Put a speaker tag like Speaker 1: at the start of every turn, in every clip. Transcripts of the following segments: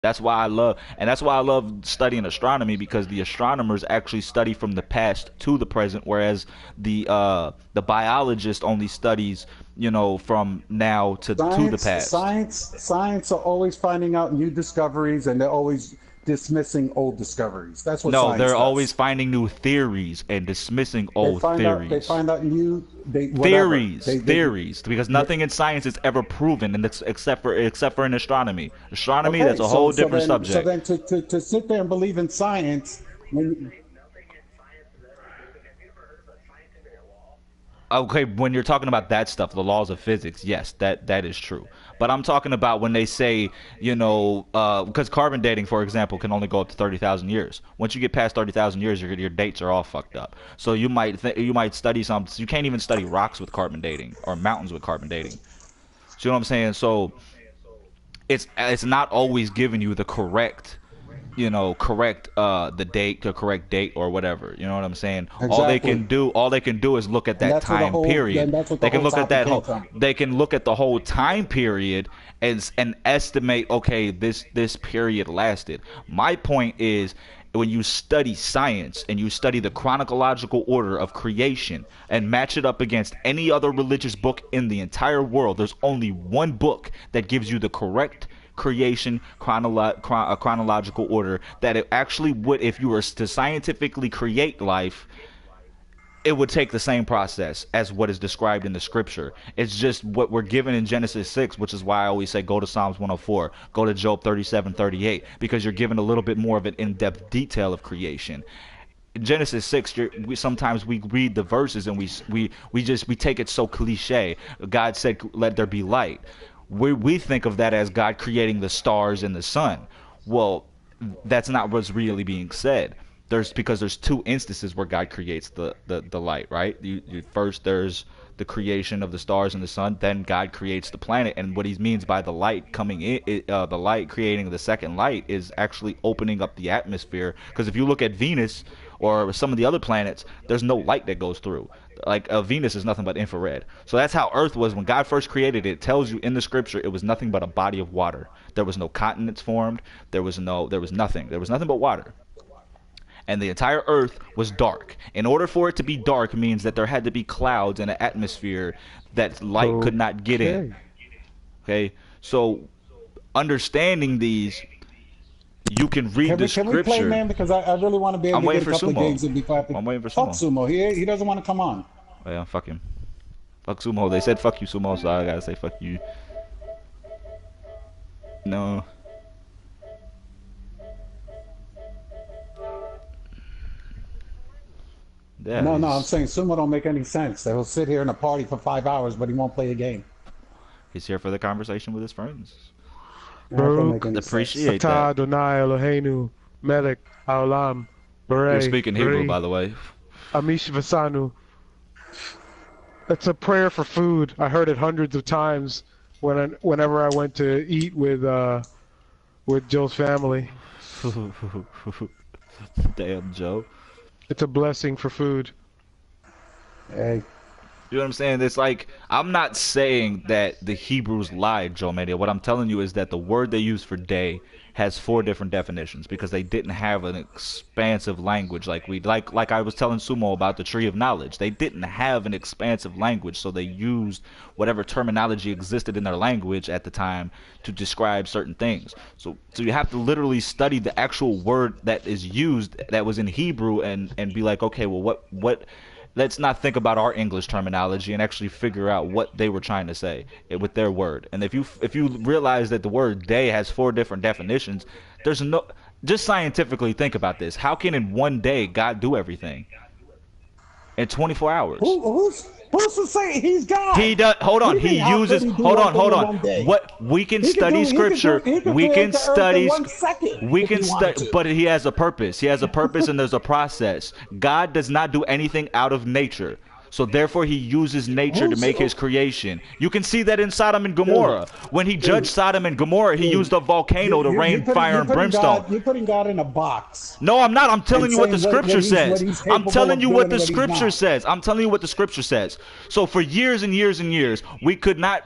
Speaker 1: That's why I love studying astronomy, because the astronomers actually study from the past to the present, whereas the biologist only studies, from now to the past.
Speaker 2: Science are always finding out new discoveries, and they're always dismissing old discoveries. That's what
Speaker 1: No,
Speaker 2: science
Speaker 1: they're always
Speaker 2: does.
Speaker 1: finding new theories and dismissing old
Speaker 2: They
Speaker 1: theories.
Speaker 2: find out new, they whatever. They
Speaker 1: Theories, because
Speaker 2: they
Speaker 1: nothing in science is ever proven, and it's except for in astronomy. Astronomy,
Speaker 2: Okay,
Speaker 1: that's a whole different
Speaker 2: so
Speaker 1: subject.
Speaker 2: then to sit there and believe in science when
Speaker 1: Okay, when you're talking about that stuff, the laws of physics, yes, that is true. But I'm talking about when they say, because carbon dating, for example, can only go up to 30,000 years. Once you get past 30,000 years, your dates are all fucked up. So you might study some. You can't even study rocks with carbon dating or mountains with carbon dating. So you know what I'm saying? So it's not always giving you the correct, correct the date, the correct date or whatever. You know what I'm saying?
Speaker 2: exactly,
Speaker 1: All they can do is look at
Speaker 2: and
Speaker 1: that
Speaker 2: that's where the
Speaker 1: time
Speaker 2: whole then
Speaker 1: period.
Speaker 2: that's what
Speaker 1: They
Speaker 2: the
Speaker 1: can
Speaker 2: whole
Speaker 1: look at
Speaker 2: topic
Speaker 1: that
Speaker 2: came
Speaker 1: whole
Speaker 2: from.
Speaker 1: they can look at the whole time period and estimate, okay, this period lasted. My point is, when you study science and you study the chronological order of creation and match it up against any other religious book in the entire world, there's only one book that gives you the correct creation chronological order, that it actually would, if you were to scientifically create life, it would take the same process as what is described in the scripture. It's just what we're given in Genesis 6, which is why I always say go to Psalms 104, go to Job 37:38, because you're given a little bit more of an in-depth detail of creation. In Genesis 6, sometimes we read the verses and we take it so cliche. God said, "Let there be light." We think of that as God creating the stars and the sun. Well, that's not what's really being said. Because there's two instances where God creates the light, right? First there's the creation of the stars and the sun, then God creates the planet. And what he means by the light coming in, the light creating the second light, is actually opening up the atmosphere. Because if you look at Venus or some of the other planets, there's no light that goes through. Like Venus is nothing but infrared. So that's how Earth was when God first created it. It tells you in the scripture it was nothing but a body of water. There was no continents formed. There was nothing. There was nothing but water, and the entire earth was dark. In order for it to be dark means that there had to be clouds and an atmosphere that light could not get in.
Speaker 3: Okay.
Speaker 1: Okay? So understanding these, you can read the
Speaker 2: Can we play,
Speaker 1: scripture.
Speaker 2: man? Because I really want to be able
Speaker 1: I'm
Speaker 2: to
Speaker 1: waiting
Speaker 2: get a
Speaker 1: for
Speaker 2: couple of
Speaker 1: Sumo.
Speaker 2: games in before I have to
Speaker 1: I'm waiting for
Speaker 2: fuck
Speaker 1: Sumo.
Speaker 2: Sumo. He doesn't want to come on.
Speaker 1: Oh yeah, fuck him. Fuck Sumo. They said fuck you, Sumo, so I gotta say fuck you. No. Yeah,
Speaker 2: No, I'm saying Sumo don't make any sense. He'll sit here in a party for 5 hours, but he won't play a game.
Speaker 1: he's here for the conversation with his friends.
Speaker 2: That don't make
Speaker 3: Baruch
Speaker 2: any sense.
Speaker 1: Appreciate that.
Speaker 3: atah Adonai Eloheinu melech haolam
Speaker 1: You're
Speaker 3: barei
Speaker 1: speaking Hebrew, by
Speaker 3: bri
Speaker 1: the way.
Speaker 3: amish v'sanu. It's a prayer for food. I heard it hundreds of times whenever I went to eat with Joe's family.
Speaker 1: Damn, Joe.
Speaker 3: It's a blessing for food.
Speaker 2: Hey,
Speaker 1: You know what I'm saying? It's like, I'm not saying that the Hebrews lied, Joe Media. What I'm telling you is that the word they use for day has four different definitions, because they didn't have an expansive language like I was telling Sumo about the tree of knowledge. They didn't have an expansive language, so they used whatever terminology existed in their language at the time to describe certain things. So you have to literally study the actual word that is used that was in Hebrew, and be like, okay, well, what let's not think about our English terminology and actually figure out what they were trying to say with their word. And if you realize that the word day has four different definitions, there's no just scientifically think about this. How can in one day God do everything in 24 hours?
Speaker 2: who's to say he's
Speaker 1: He
Speaker 2: God?
Speaker 1: does. Hold
Speaker 2: What do
Speaker 1: on.
Speaker 2: you
Speaker 1: He
Speaker 2: mean? How could
Speaker 1: uses.
Speaker 2: he do
Speaker 1: Hold
Speaker 2: one
Speaker 1: on.
Speaker 2: thing
Speaker 1: Hold
Speaker 2: in
Speaker 1: on.
Speaker 2: one day?
Speaker 1: What we can study scripture.
Speaker 2: He could
Speaker 1: We
Speaker 2: create
Speaker 1: can
Speaker 2: the earth in
Speaker 1: study.
Speaker 2: 1 second
Speaker 1: We
Speaker 2: if he
Speaker 1: can
Speaker 2: wanted
Speaker 1: study.
Speaker 2: to.
Speaker 1: But he has a purpose. He has a purpose, and there's a process. God does not do anything out of nature. So therefore he uses nature to make his creation. You can see that in Sodom and Gomorrah. When he judged Sodom and Gomorrah, he used a volcano to rain fire and brimstone.
Speaker 2: You're putting God in a box.
Speaker 1: No, I'm not. I'm telling
Speaker 2: And
Speaker 1: you what the
Speaker 2: saying
Speaker 1: scripture
Speaker 2: what
Speaker 1: says.
Speaker 2: he's
Speaker 1: I'm
Speaker 2: capable
Speaker 1: telling
Speaker 2: of
Speaker 1: you
Speaker 2: doing
Speaker 1: what
Speaker 2: and
Speaker 1: the
Speaker 2: what he's
Speaker 1: scripture
Speaker 2: not.
Speaker 1: says. I'm telling you what the scripture says. So for years and years and years, we could not.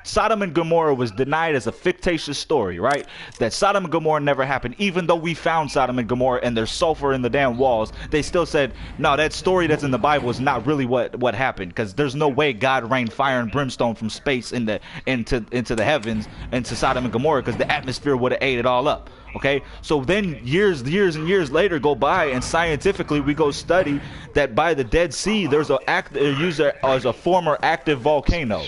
Speaker 1: Sodom and Gomorrah was denied as a fictitious story, right? That Sodom and Gomorrah never happened. Even though we found Sodom and Gomorrah and there's sulfur in the damn walls, they still said, no, that story that's in the Bible is not really what happened, because there's no way God rained fire and brimstone from space into the heavens into Sodom and Gomorrah, because the atmosphere would have ate it all up. Okay, so then years and years later go by, and scientifically we go study that by the Dead Sea there's used as a former active volcano.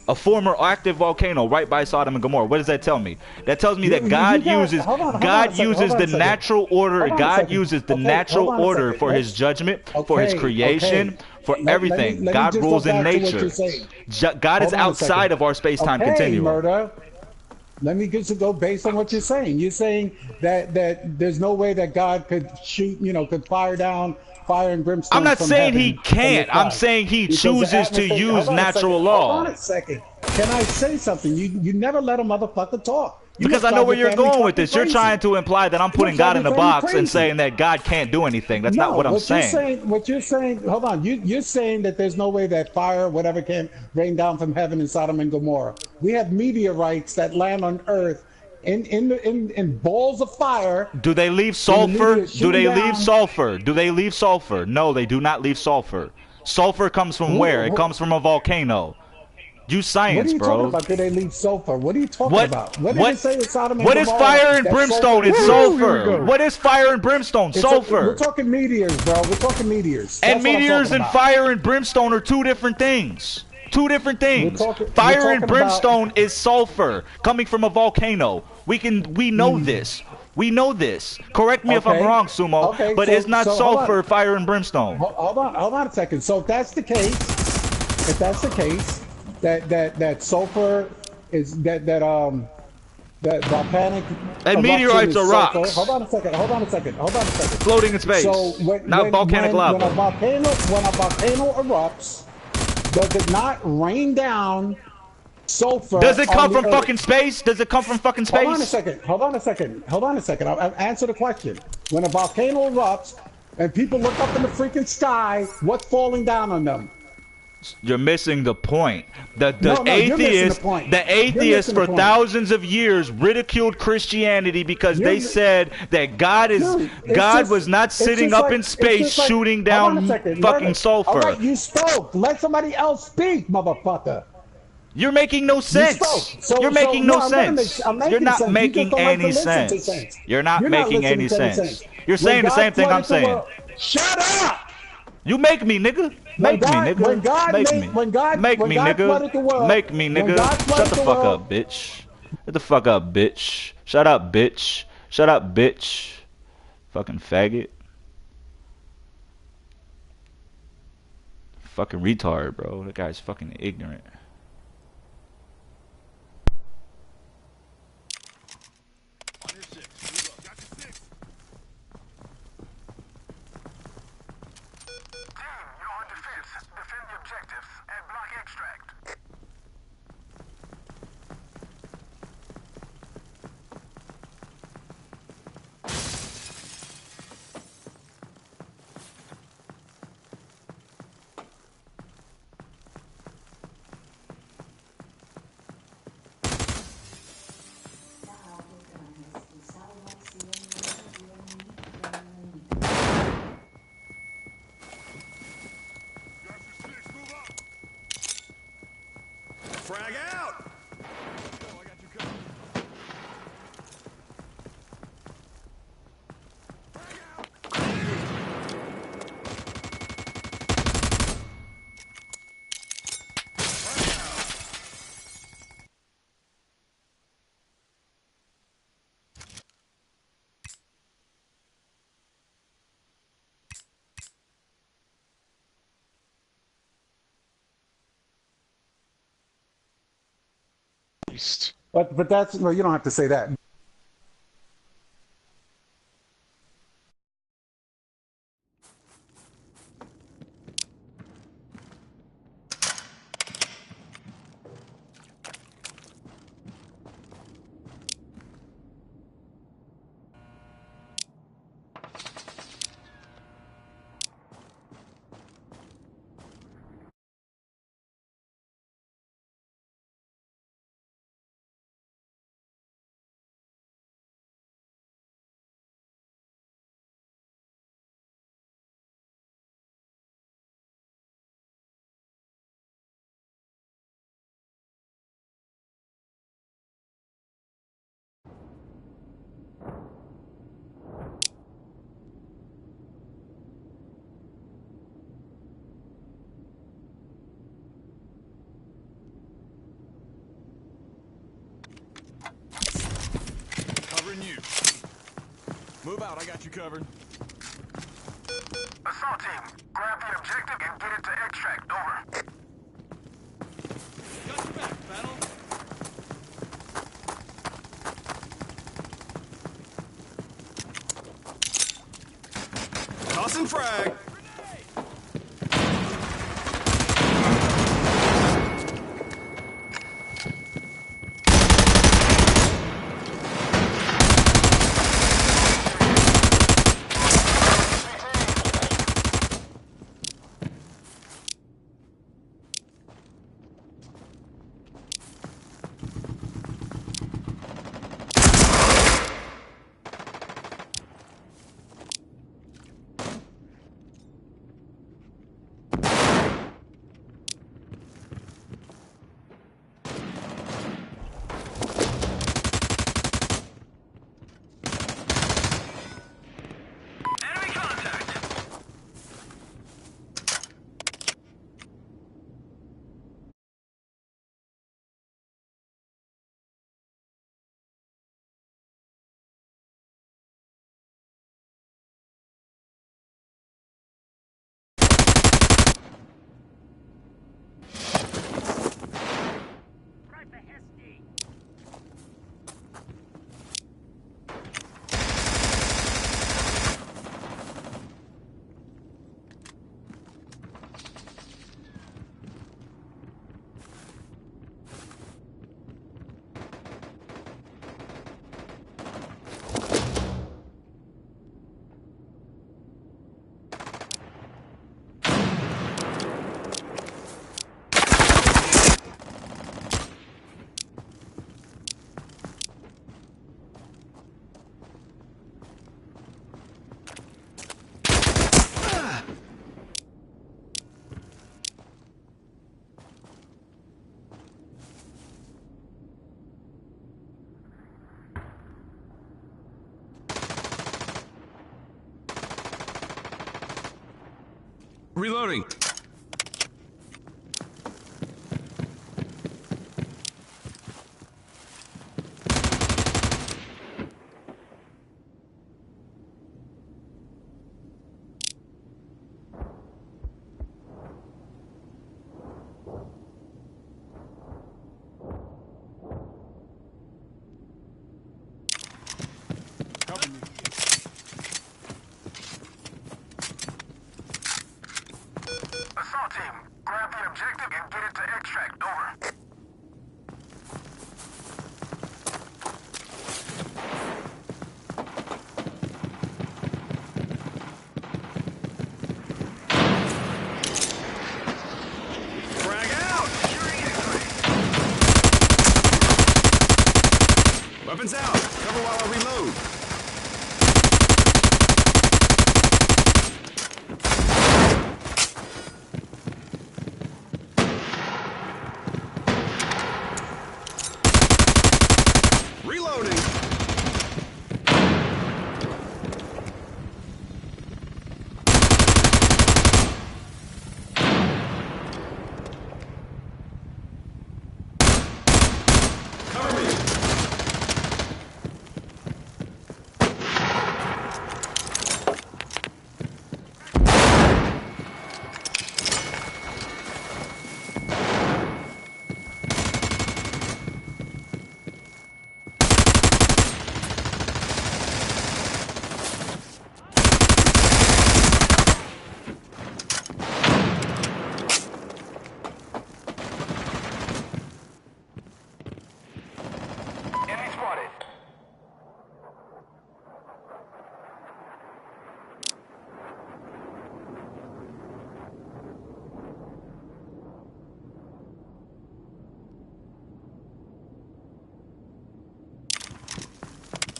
Speaker 1: A former active volcano right by Sodom and Gomorrah. What does that tell me? That tells me that God uses the natural order. God uses the natural order for his judgment, for his creation, for everything. God rules in nature. God is outside of our space-time continuum.
Speaker 2: Murder. Let me just go based on what you're saying. You're saying that there's no way that God could shoot, could fire down fire and brimstone.
Speaker 1: I'm not
Speaker 2: from
Speaker 1: saying
Speaker 2: heaven,
Speaker 1: he can't. I'm saying he chooses to use natural law.
Speaker 2: Hold on a second. Can I say something? You never let a motherfucker talk.
Speaker 1: Because I know where you're going with this. You're trying to imply that I'm putting God in a box and saying that God can't do anything. That's not what I'm saying.
Speaker 2: What you're saying, hold on. You're saying that there's no way that fire, whatever, can rain down from heaven in Sodom and Gomorrah. We have meteorites that land on Earth in balls of fire.
Speaker 1: Do they leave sulfur? Do they leave sulfur? Do they leave sulfur? No, they do not leave sulfur. Sulfur comes from where? It comes from a volcano. Use science,
Speaker 2: what are you
Speaker 1: bro.
Speaker 2: Talking about? Do they leave sulfur? What are you talking about? What did it say in Sodom and
Speaker 1: What
Speaker 2: Gomorrah?
Speaker 1: is fire and brimstone? It's sulfur. What is fire and brimstone? Sulfur.
Speaker 2: We're talking meteors, bro. We're talking meteors.
Speaker 1: And meteors and fire and brimstone are two different things. Two different things. Fire and brimstone is sulfur coming from a volcano. We know this. We know this. Correct me if I'm wrong, Sumo. But it's not sulfur, fire and brimstone.
Speaker 2: Hold on a second. So if that's the case, that sulfur is that volcanic
Speaker 1: and meteorites are rocks.
Speaker 2: Hold on a second.
Speaker 1: Floating in space.
Speaker 2: So
Speaker 1: not volcanic lava.
Speaker 2: When a volcano erupts, does it not rain down sulfur?
Speaker 1: Does it come from fucking space? Does it come from fucking space?
Speaker 2: Hold on a second. I'll answer the question. When a volcano erupts and people look up in the freaking sky, what's falling down on them?
Speaker 1: You're missing the point. The atheists for thousands of years ridiculed Christianity because they said that God was not sitting up in space shooting down fucking sulfur.
Speaker 2: All right, you spoke. Let somebody else speak, motherfucker.
Speaker 1: You're making no sense. You're making no sense. You're not making any sense. You're not making any sense. You're saying the same thing I'm saying.
Speaker 2: Shut up!
Speaker 1: You make me, nigga. Make me, nigga. Make me, nigga. Shut the fuck up, bitch. Shut the fuck up, bitch. Shut up, bitch. Shut up, bitch. Fucking faggot. Fucking retard, bro. That guy's fucking ignorant.
Speaker 4: Frag out!
Speaker 2: But that's, well, you don't have to say that.
Speaker 4: Move out, I got you covered.
Speaker 5: Assault team, grab the objective and get it to extract. Over.
Speaker 4: Got your back, battle. Tossing frag. Reloading. Cover me.
Speaker 5: Assault team, grab the objective and get it to extract. Over.
Speaker 4: Frag out! Weapons out! Cover while I reload. Reloading! Cover me!
Speaker 5: Enemy spotted.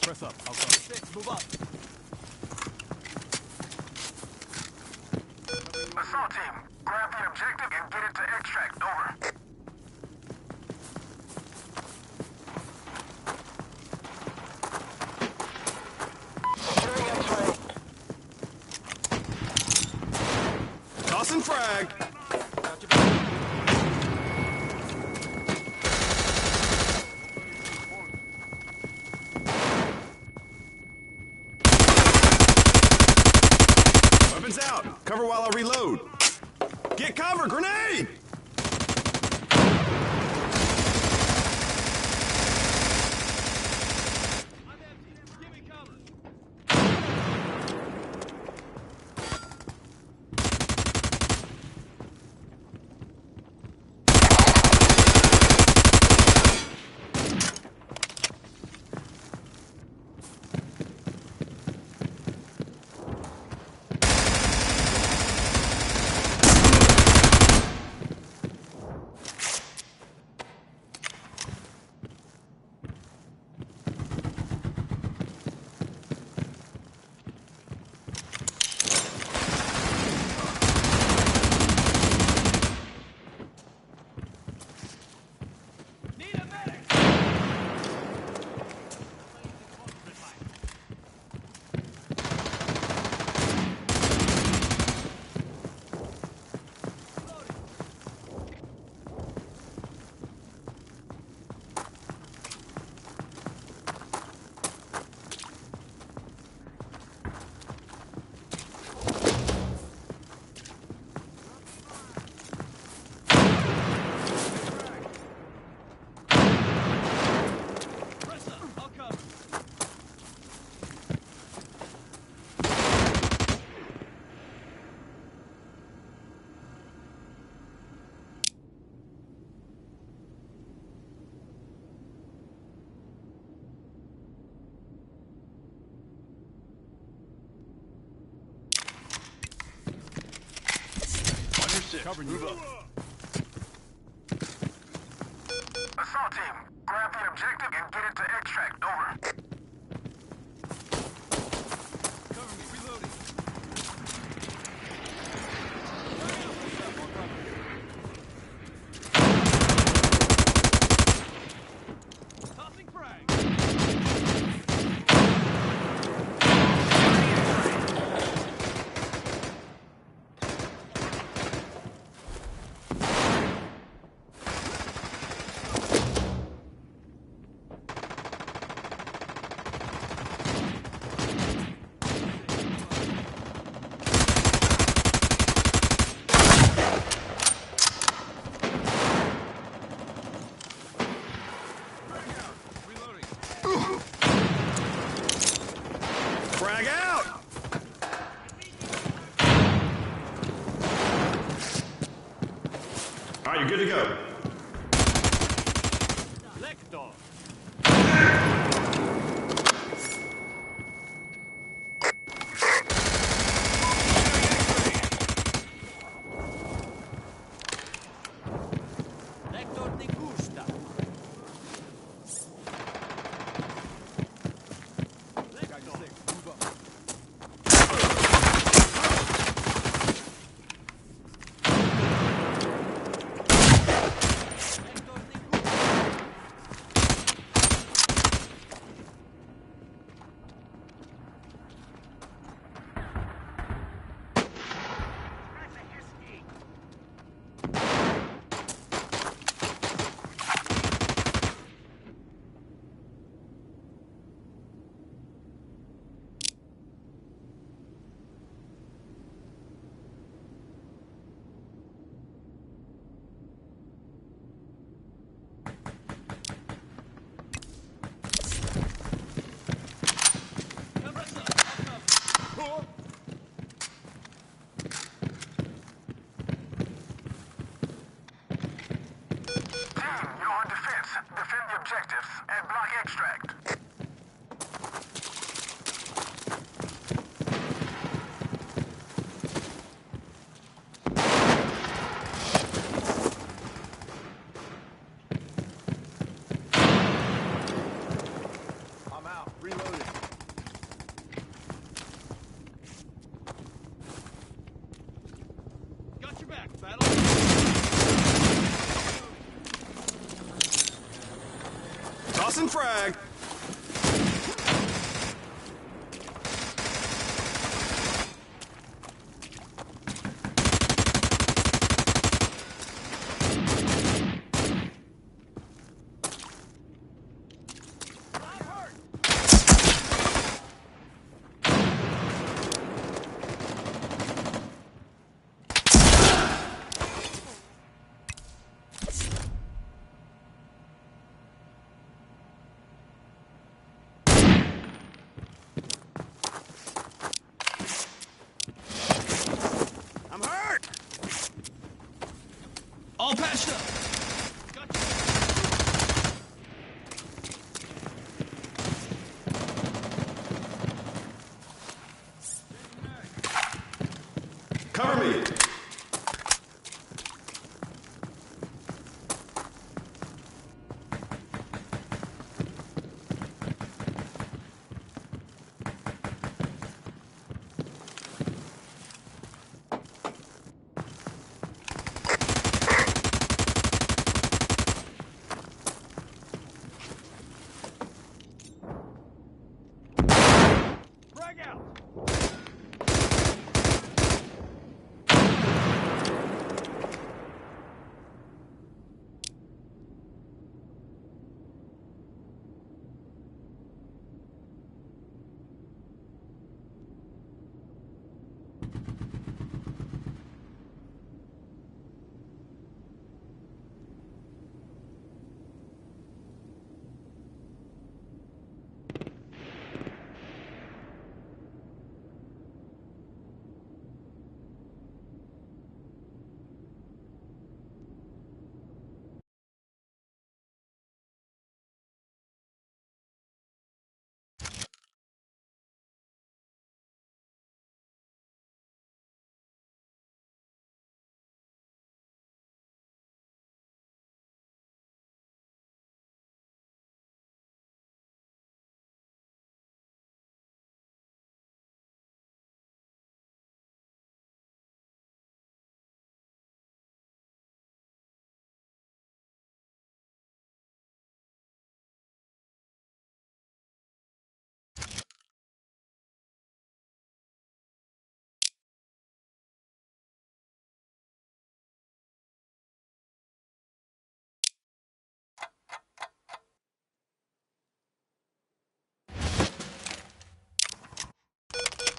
Speaker 4: Press up. I'll cover. Six, move up.
Speaker 5: Assault team, grab the objective and get it to extract. Over. Securing X-ray.
Speaker 4: Tossing frag! Cover while I reload. Get cover, grenade!
Speaker 5: Cover you. Assault team, grab the objective and get it to extract. Over.
Speaker 4: Cover me, reloading. Tossing frag. Frag out! All right, you're good to go.
Speaker 5: Objectives and block extract.
Speaker 4: I'm out, reloading. Got your back, battle. Tossing frag. Cover me.
Speaker 5: Frag out!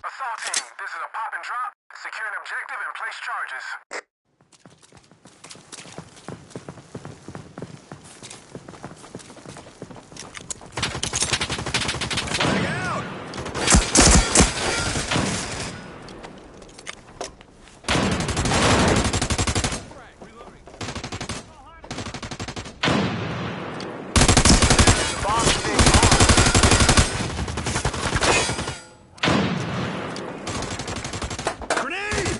Speaker 5: Assault team, this is a pop and drop. Secure an objective and place charges. Flag out! Grenade!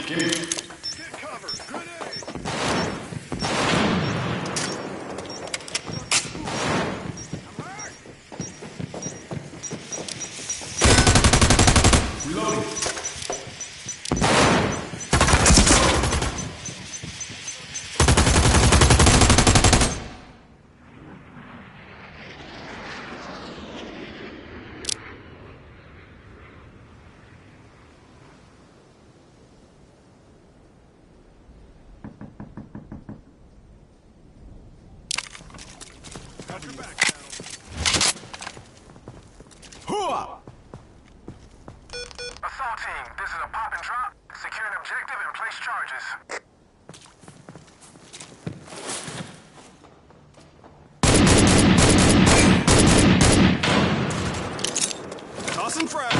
Speaker 5: Get cover! Grenade! Reloading. Got your back, Channel. Hooah! Assault team, this is a pop and drop. Secure an objective and place charges. Tossing frag.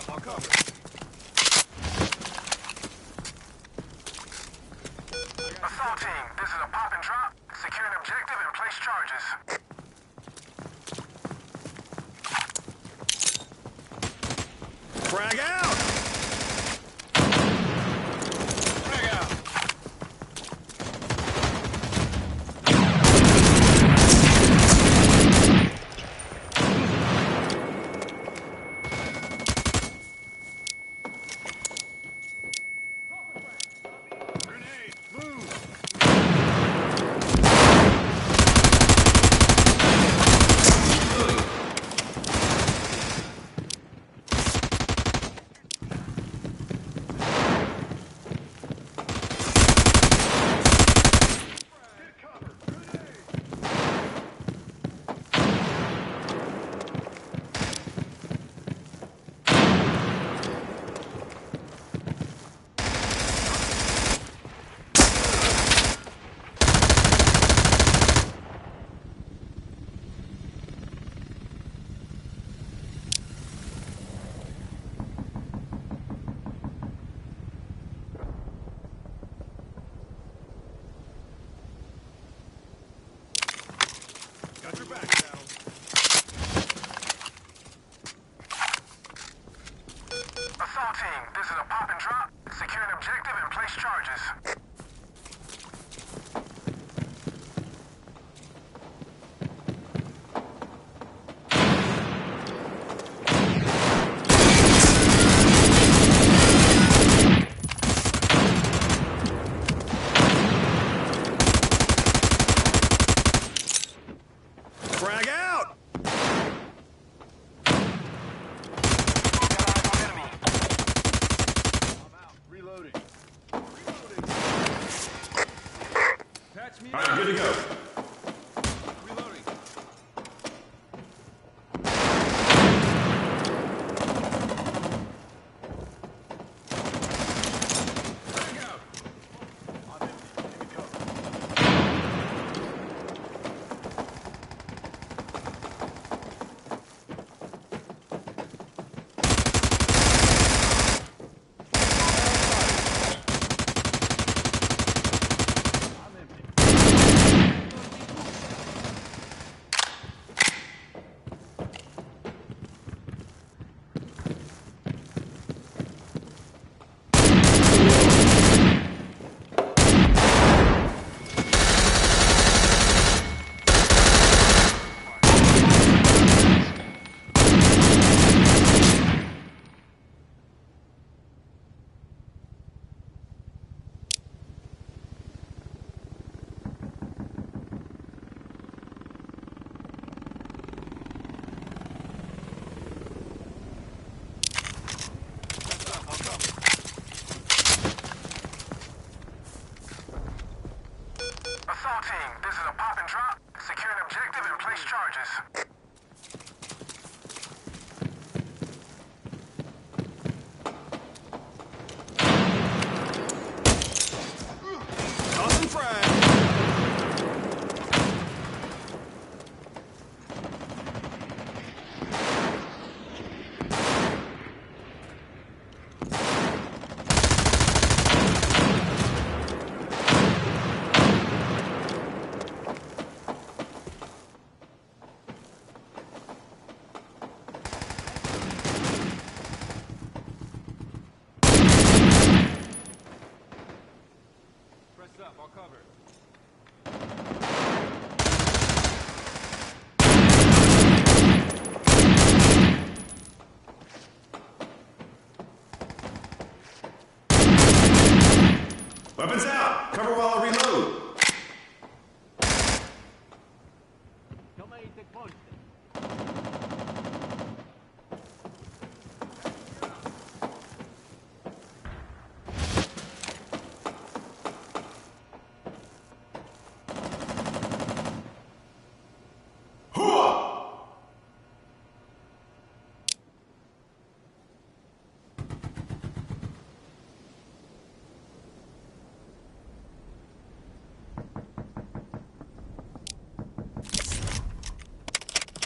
Speaker 5: I'll cover. Assault team, this is a pop and drop. Secure an objective and place charges. Frag out! team, this is a pop and drop. Secure an objective and place charges.
Speaker 4: Frag out! Reloading. Patch me. All right, good to go. Reloading. Frag out. I'm empty. Give me cover. I'm empty.
Speaker 5: Assault team, this is a pop and drop. Secure an objective and place charges.
Speaker 4: Tossing frag. Press up, I'll cover. Weapons out! Cover while I reload!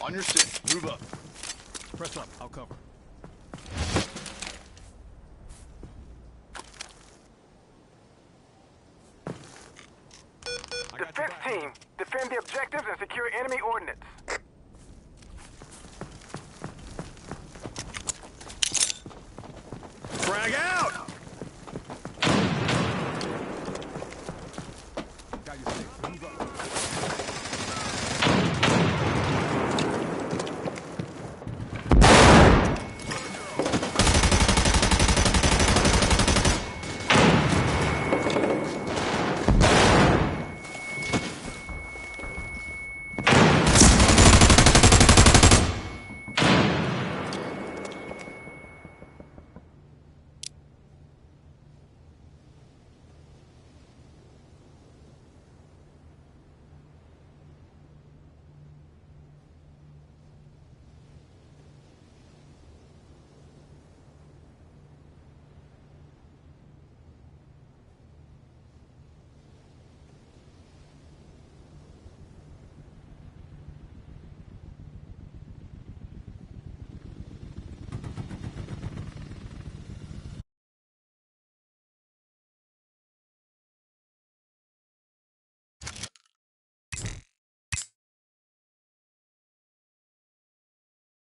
Speaker 4: On your stick, move up. Press up, I'll cover.
Speaker 5: Defense team, defend the objectives and secure enemy ordnance.